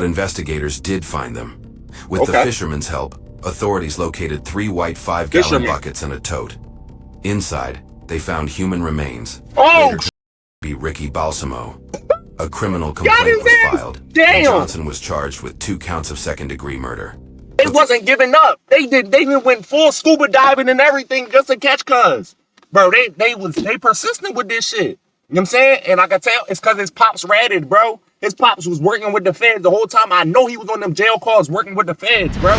But investigators did find them. With the fishermen's help, authorities located 3 white 5-gallon buckets and a tote. Inside, they found human remains. Later to be Ricky Balsamo. A criminal complaint was filed, and Johnson was charged with 2 counts of second-degree murder. They wasn't giving up. They even went full scuba diving and everything just to catch cuz. Bro, they persistent with this shit. You know what I'm saying? And I can tell it's because his pops ratted, bro. His pops was working with the feds the whole time. I know he was on them jail calls working with the feds, bro.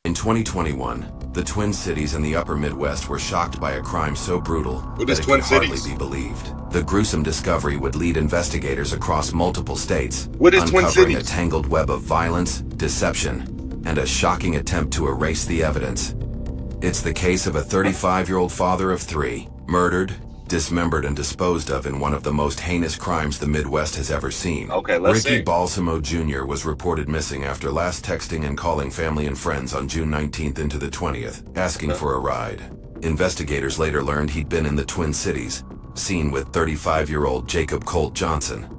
In 2021, the Twin Cities and the upper Midwest were shocked by a crime so brutal that it could hardly be believed. The gruesome discovery would lead investigators across multiple states, uncovering a tangled web of violence, deception, and a shocking attempt to erase the evidence. It's the case of a 35-year-old father of 3, murdered, dismembered, and disposed of in one of the most heinous crimes the Midwest has ever seen. Ricky Balsamo Jr. was reported missing after last texting and calling family and friends on June 19th into the 20th, asking for a ride. Investigators later learned he'd been in the Twin Cities, seen with 35-year-old Jacob Colt Johnson.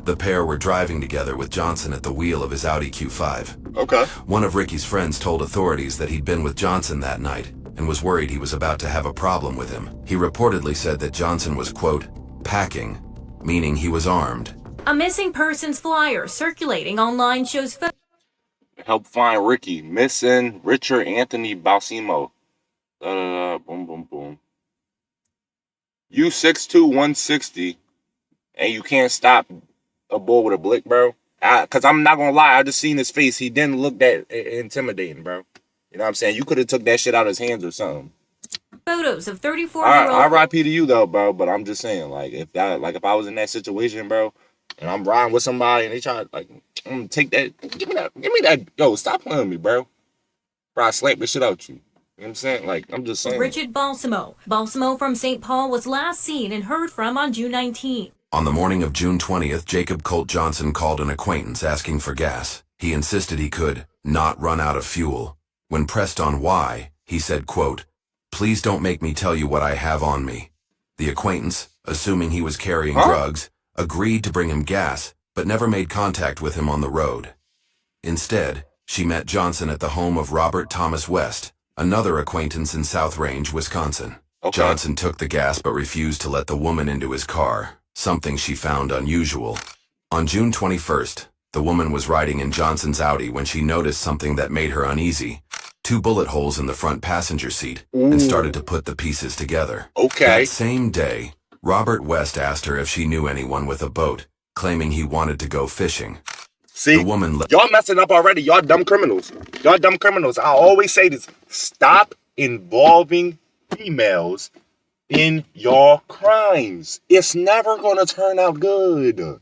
The pair were driving together with Johnson at the wheel of his Audi Q5. One of Ricky's friends told authorities that he'd been with Johnson that night and was worried he was about to have a problem with him. He reportedly said that Johnson was, quote, packing, meaning he was armed. A missing persons flyer circulating online shows help find Ricky. Missing Richard Anthony Balsamo. Boom, boom, boom. You 6'2", 160, and you can't stop a bull with a blick, bro. Because I'm not going to lie, I just seen his face. He didn't look that intimidating, bro. You know what I'm saying? You could have took that shit out of his hands or something. Photos of 34-year-old. RIP to you though, bro. But I'm just saying, if I was in that situation, bro, and I'm riding with somebody and they try to take that, give me that. Yo, stop playing with me, bro. Bro, I slap the shit out you. You know what I'm saying? I'm just saying. Richard Balsamo. Balsamo from St. Paul was last seen and heard from on June 19th. On the morning of June 20th, Jacob Colt Johnson called an acquaintance asking for gas. He insisted he could not run out of fuel. When pressed on why, he said, quote, please don't make me tell you what I have on me. The acquaintance, assuming he was carrying drugs, agreed to bring him gas, but never made contact with him on the road. Instead, she met Johnson at the home of Robert Thomas West, another acquaintance in South Range, Wisconsin. Johnson took the gas but refused to let the woman into his car, something she found unusual. On June 21st, the woman was riding in Johnson's Audi when she noticed something that made her uneasy. 2 bullet holes in the front passenger seat, and started to put the pieces together. That same day, Robert West asked her if she knew anyone with a boat, claiming he wanted to go fishing. See, the woman y'all messing up already. Y'all dumb criminals. Y'all dumb criminals. I always say this. Stop involving females in your crimes. It's never going to turn out good.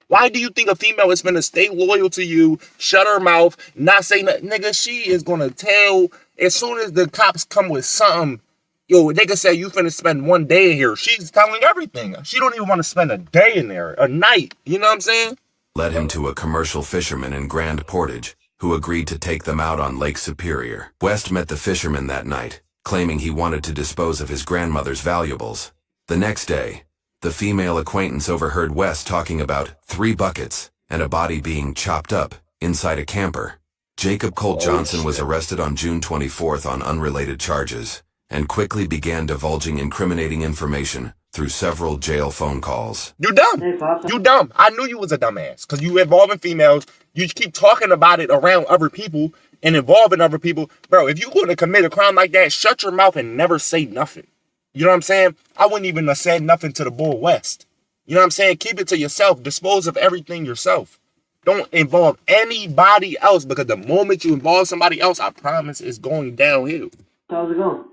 Why do you think a female is going to stay loyal to you, shut her mouth, not say nothing? Nigga, she is going to tell as soon as the cops come with something. Yo, nigga say you finna spend 1 day in here. She's telling everything. She don't even want to spend a day in there, a night. You know what I'm saying? Led him to a commercial fisherman in Grand Portage, who agreed to take them out on Lake Superior. West met the fisherman that night, claiming he wanted to dispose of his grandmother's valuables. The next day, the female acquaintance overheard West talking about 3 buckets and a body being chopped up inside a camper. Jacob Colt Johnson was arrested on June 24th on unrelated charges and quickly began divulging incriminating information through several jail phone calls. You dumb. You dumb. I knew you was a dumbass because you involving females. You keep talking about it around other people and involving other people. Bro, if you're going to commit a crime like that, shut your mouth and never say nothing. You know what I'm saying? I wouldn't even have said nothing to the Bull West. You know what I'm saying? Keep it to yourself. Dispose of everything yourself. Don't involve anybody else because the moment you involve somebody else, I promise it's going downhill. How's it going?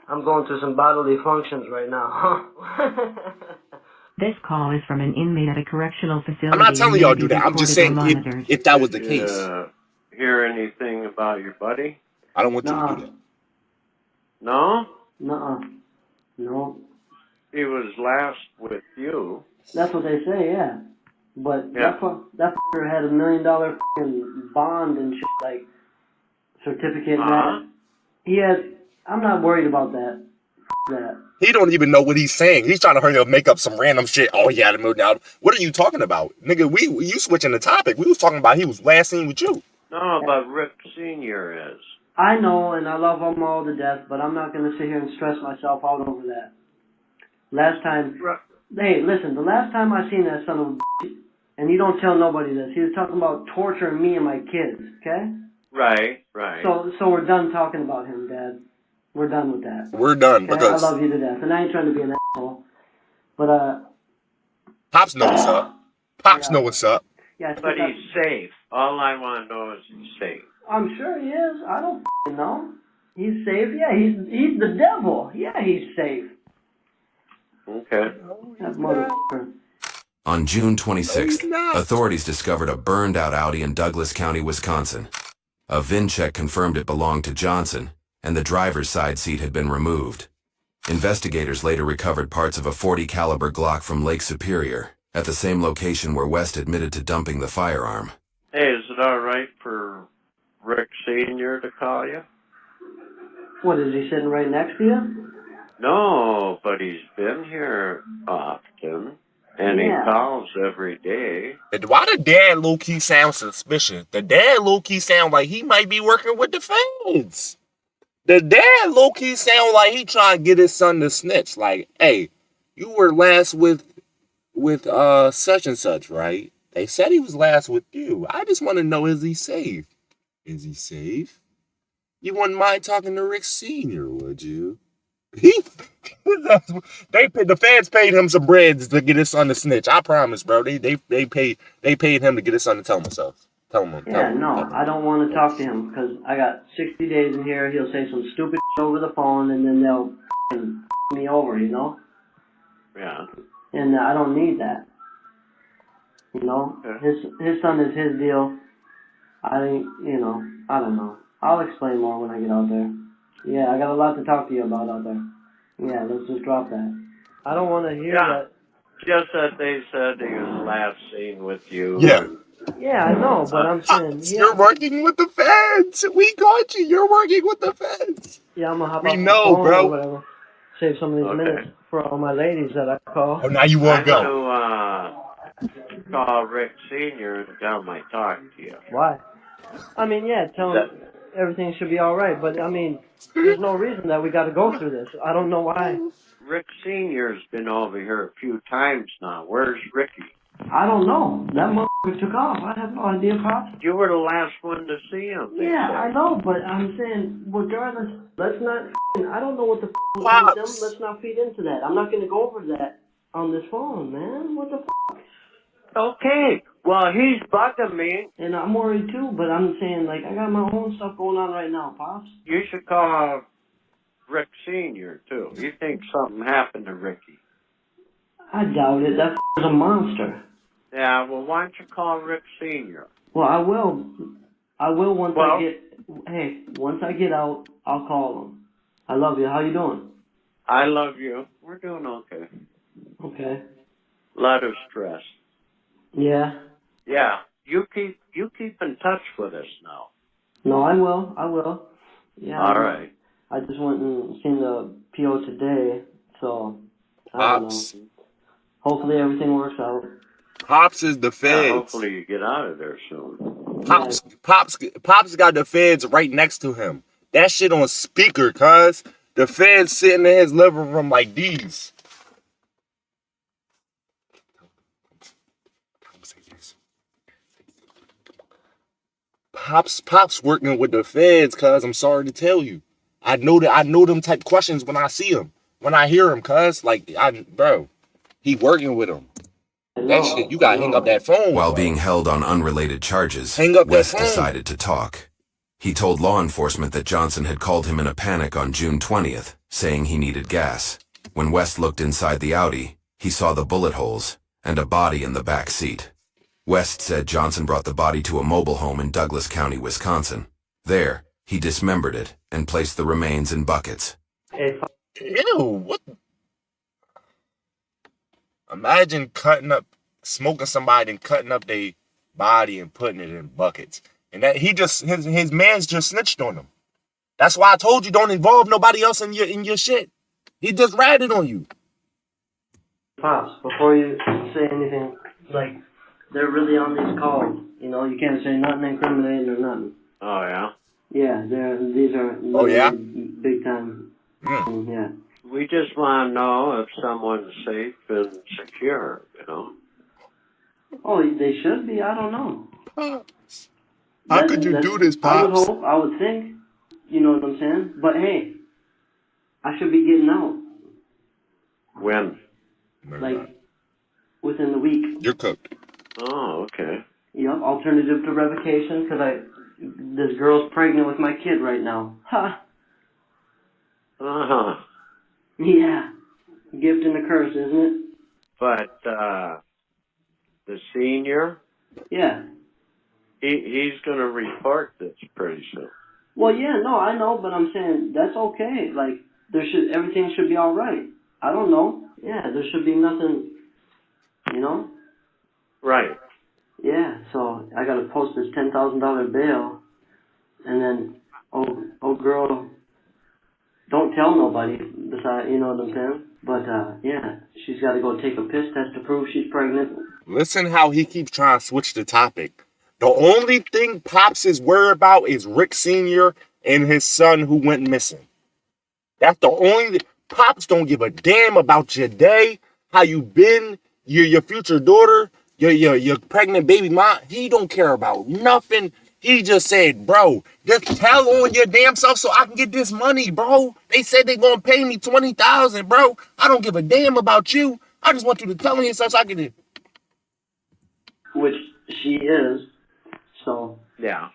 I'm going through some bodily functions right now. This call is from an inmate at a correctional facility. I'm not telling y'all to do that. I'm just saying if that was the case. Hear anything about your buddy? I don't want you to do that. No? Nuh-uh. No. He was last with you. That's what they say, yeah. But that fucker had $1 million fucking bond and shit, like certificate and that. He had. I'm not worried about that. that. He don't even know what he's saying. He's trying to hurry up, make up some random shit. Oh, yeah, the moved out. What are you talking about? Nigga, you switching the topic. We was talking about he was last seen with you. No, but Rick Sr. is. I know, and I love them all to death, but I'm not going to sit here and stress myself out over that. Last time, hey, listen, the last time I seen that son of a bitch, and you don't tell nobody this, he was talking about torturing me and my kids, okay? Right. So we're done talking about him, Dad. We're done with that. We're done Okay? because I love you to death, and I ain't trying to be an asshole, but Pops know what's up. Pops know what's up. Yeah, But he's safe. All I want to know is he's safe. I'm sure he is. I don't know. He's safe. Yeah, he's the devil. Yeah, he's safe. Okay. That motherfucker. On June 26th, authorities discovered a burned-out Audi in Douglas County, Wisconsin. A VIN check confirmed it belonged to Johnson, and the driver's side seat had been removed. Investigators later recovered parts of a .40 caliber Glock from Lake Superior, at the same location where West admitted to dumping the firearm. Hey, is it all right for Rick Sr. to call you? What, is he sitting right next to you? No, but he's been here often, and he calls every day. Why the dad low-key sound suspicious? The dad low-key sound like he might be working with the feds. The dad low-key sound like he trying to get his son to snitch. Like, hey, you were last with such and such, right? They said he was last with you. I just want to know, is he safe? Is he safe? You wouldn't mind talking to Rick Sr., would you? The feds paid him some bread to get his son to snitch. I promise, bro. They paid him to get his son to tell himself. Tell him. I don't want to talk to him because I got 60 days in here. He'll say some stupid shit over the phone, and then they'll me over, you know? Yeah. And I don't need that. You know? Yeah. His son is his deal. I don't know. I'll explain more when I get out there. Yeah, I got a lot to talk to you about out there. Yeah, let's just drop that. I don't want to hear that. Just that they said he was last seen with you. Yeah. Yeah, I know, but I'm saying... Yeah. You're working with the feds. We got you. You're working with the feds. Yeah, I'm going to hop we off know, the phone bro. or whatever. Save some of these minutes for all my ladies that I call. Oh, now you want to go. To call Rick Sr. and tell him I talked to you. Why? I mean, yeah, tell him everything should be all right, but, I mean, there's no reason that we got to go through this. I don't know why. Rick Sr.'s been over here a few times now. Where's Ricky? I don't know. That motherfucker took off. I have no idea, Pops. You were the last one to see him. Yeah, I know, but I'm saying, regardless, let's not, I don't know what the was wrong with them. Let's not feed into that. I'm not going to go over that on this phone, man. What the Okay. Well, he's bugging me. And I'm worried too, but I'm saying, like, I got my own stuff going on right now, Pops. You should call Rick Sr. too. You think something happened to Ricky? I doubt it. That is a monster. Yeah, well, why don't you call Rick Sr.? Well, I will. Once I get out, I'll call him. I love you. How you doing? I love you. We're doing okay. Okay. A lot of stress. Yeah. Yeah. You keep in touch with us now. No, I will. Yeah. All right. I just went and seen the PO today, so I don't know. Hopefully everything works out. Pops is the feds. Yeah, hopefully you get out of there soon. Pops got the feds right next to him. That shit on speaker, cuz. The feds sitting in his living room like these. Pops working with the feds, cuz. I'm sorry to tell you. I know them type questions when I see them. When I hear them, cuz. Like, bro, he working with them. That shit, you gotta hang up that phone. While being held on unrelated charges, West decided to talk. He told law enforcement that Johnson had called him in a panic on June 20th, saying he needed gas. When West looked inside the Audi, he saw the bullet holes and a body in the back seat. West said Johnson brought the body to a mobile home in Douglas County, Wisconsin. There, he dismembered it and placed the remains in buckets. Ew, what? Imagine smoking somebody and cutting up their body and putting it in buckets. And that his man's just snitched on him. That's why I told you don't involve nobody else in your shit. He just ratted on you. Pops, before you say anything, like, they're really on these calls. You know, you can't say nothing incriminating or nothing. Oh, yeah? Yeah, these are big time. Yeah. We just want to know if someone's safe and secure, you know? Oh, they should be. I don't know. Pops. How could you do this, Pops? I would hope. I would think. You know what I'm saying? But hey, I should be getting out. When? Like, within the week. You're cooked. Oh, okay. Yep, alternative to revocation, because this girl's pregnant with my kid right now. Ha! Uh-huh. Yeah. Gift and a curse, isn't it? But, the senior, Yeah. he's going to report this pretty soon. Well, yeah, no, I know, but I'm saying that's okay. Like, everything should be all right. I don't know. Yeah, there should be nothing, you know? Right. Yeah, so I gotta post this $10,000 bail, and then, oh girl, don't tell nobody, besides, you know what I'm saying? But, yeah, she's gotta go take a piss test to prove she's pregnant. Listen how he keeps trying to switch the topic. The only thing Pops is worried about is Rick Sr. and his son who went missing. That's the only... Pops don't give a damn about your day, how you been, your future daughter, your pregnant baby mom. He don't care about nothing. He just said, bro, just tell on your damn self so I can get this money, bro. They said they gonna pay me $20,000, bro. I don't give a damn about you. I just want you to tell on yourself so I can... Which she is, so... Yeah.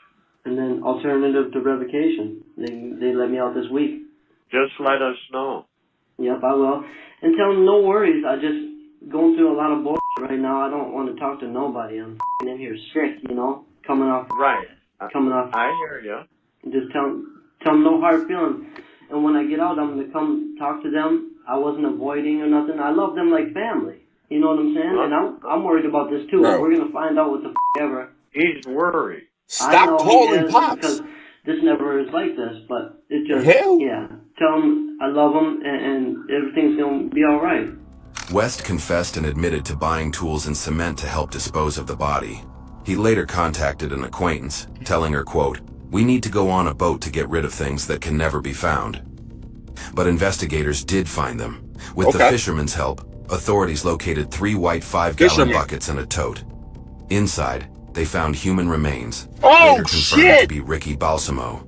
And then alternative to revocation. They let me out this week. Just let us know. Yep, I will. And tell them no worries. I just going through a lot of bullshit right now. I don't want to talk to nobody. I'm in here sick, you know, coming off. Right. I hear you. Just tell them no hard feelings. And when I get out, I'm gonna come talk to them. I wasn't avoiding or nothing. I love them like family. You know what I'm saying? And I'm worried about this too. Bro. We're gonna find out what the ever. He's worried. Stop calling Pops. Because this never is like this, but it just, yeah. Tell them I love them and everything's going to be all right. West confessed and admitted to buying tools and cement to help dispose of the body. He later contacted an acquaintance, telling her, quote, "We need to go on a boat to get rid of things that can never be found." But investigators did find them. With the fishermen's help, authorities located 3 white 5-gallon buckets and a tote. Inside, they found human remains, later confirmed to be Ricky Balsamo.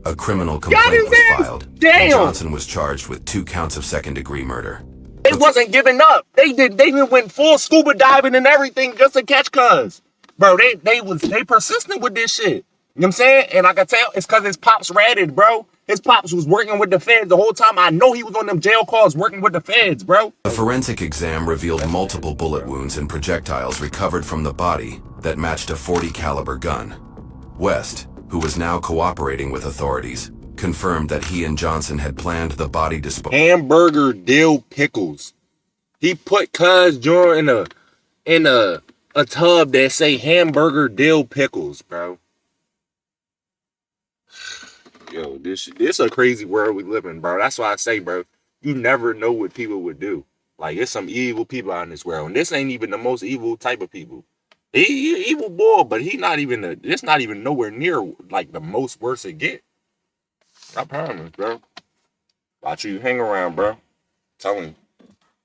A criminal complaint was filed, and Johnson was charged with 2 counts of second-degree murder. They wasn't giving up. They even went full scuba diving and everything just to catch cuz. Bro, they persistent with this shit. You know what I'm saying? And I can tell it's because his pops ratted, bro. His pops was working with the feds the whole time. I know he was on them jail calls working with the feds, bro. A forensic exam revealed multiple bullet wounds and projectiles recovered from the body that matched a .40 caliber gun. West, who was now cooperating with authorities, confirmed that he and Johnson had planned the body disposal. Hamburger dill pickles. He put cuz joint in a tub that say hamburger dill pickles, bro. Yo, this a crazy world we live in, bro. That's why I say, bro, you never know what people would do. Like, it's some evil people out in this world, and this ain't even the most evil type of people. He evil boy, but it's not even nowhere near like the most worst it get. I promise, bro. Watch you hang around, bro. Tell him.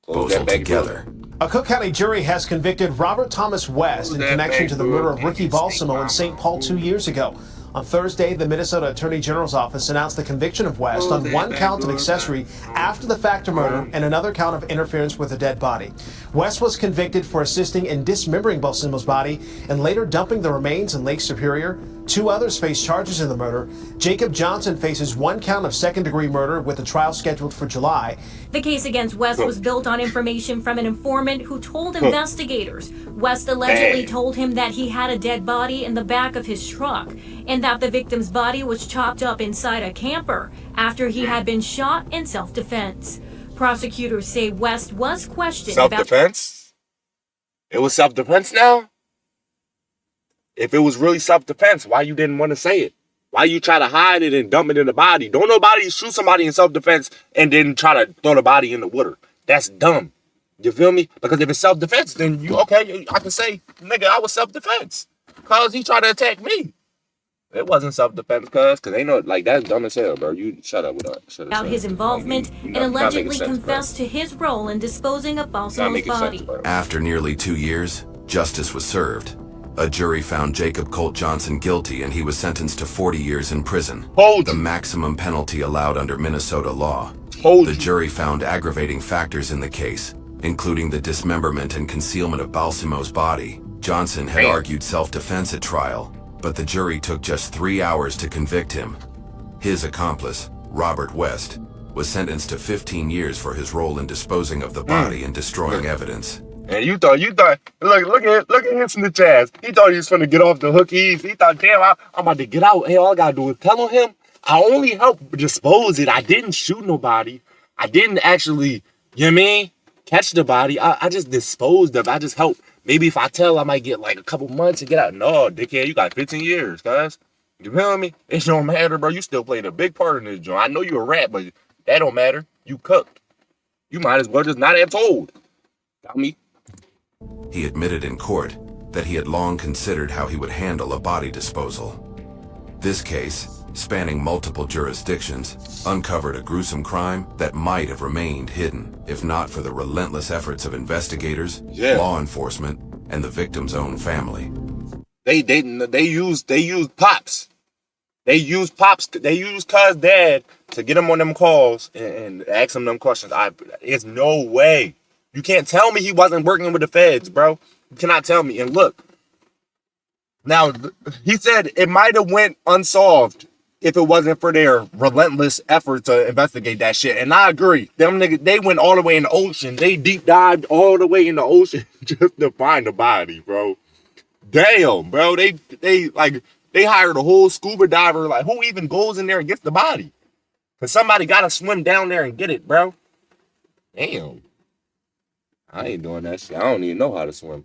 Disposal together. A Cook County jury has convicted Robert Thomas West in connection to the murder of Ricky Balsamo in St. Paul 2 years ago. On Thursday, the Minnesota Attorney General's office announced the conviction of West on 1 count of accessory after the fact of murder and another count of interference with a dead body. West was convicted for assisting in dismembering Balsamo's body and later dumping the remains in Lake Superior. 2 others face charges in the murder. Jacob Johnson faces 1 count of second-degree murder with a trial scheduled for July. The case against West was built on information from an informant who told investigators West allegedly told him that he had a dead body in the back of his truck and that the victim's body was chopped up inside a camper after he had been shot in self-defense. Prosecutors say West was questioned about self-defense? It was self-defense now? If it was really self-defense, why you didn't want to say it? Why you try to hide it and dump it in the body? Don't nobody shoot somebody in self-defense and then try to throw the body in the water. That's dumb. You feel me? Because if it's self-defense, then I can say, nigga, I was self-defense. Cause he tried to attack me. It wasn't self-defense, cause ain't no, like, that's dumb as hell, bro. You shut up with that. About his involvement and allegedly confessed to his role in disposing of Balsamo's body. After nearly 2 years, justice was served. A jury found Jacob Colt Johnson guilty and he was sentenced to 40 years in prison. The maximum penalty allowed under Minnesota law. The jury found aggravating factors in the case, including the dismemberment and concealment of Balsamo's body. Johnson had argued self-defense at trial, but the jury took just 3 hours to convict him. His accomplice, Robert West, was sentenced to 15 years for his role in disposing of the body and destroying evidence. And you thought, look at him snitch ass. He thought he was finna get off the hook easy. He thought, damn, I'm about to get out. Hey, all I gotta do is tell him I only helped dispose it. I didn't shoot nobody. I didn't actually, you know what I mean, catch the body. I just disposed of it. I just helped. Maybe if I tell, I might get like a couple months to get out. No, dickhead, you got 15 years, guys. You feel me? It don't matter, bro. You still played a big part in this joint. I know you're a rat, but that don't matter. You cooked. You might as well just not have told. Got me? He admitted in court that he had long considered how he would handle a body disposal. This case, spanning multiple jurisdictions, uncovered a gruesome crime that might have remained hidden if not for the relentless efforts of investigators, law enforcement, and the victim's own family. They used Pops. They used Cuz dad to get him on them calls and ask him them questions. It's no way. You can't tell me he wasn't working with the feds, bro. You cannot tell me. And look, now he said it might have went unsolved if it wasn't for their relentless efforts to investigate that shit. And I agree. Them niggas, they went all the way in the ocean. They deep dived all the way in the ocean just to find the body, bro. Damn, bro. They hired a whole scuba diver. Like, who even goes in there and gets the body? Because somebody got to swim down there and get it, bro. Damn. I ain't doing that shit. I don't even know how to swim.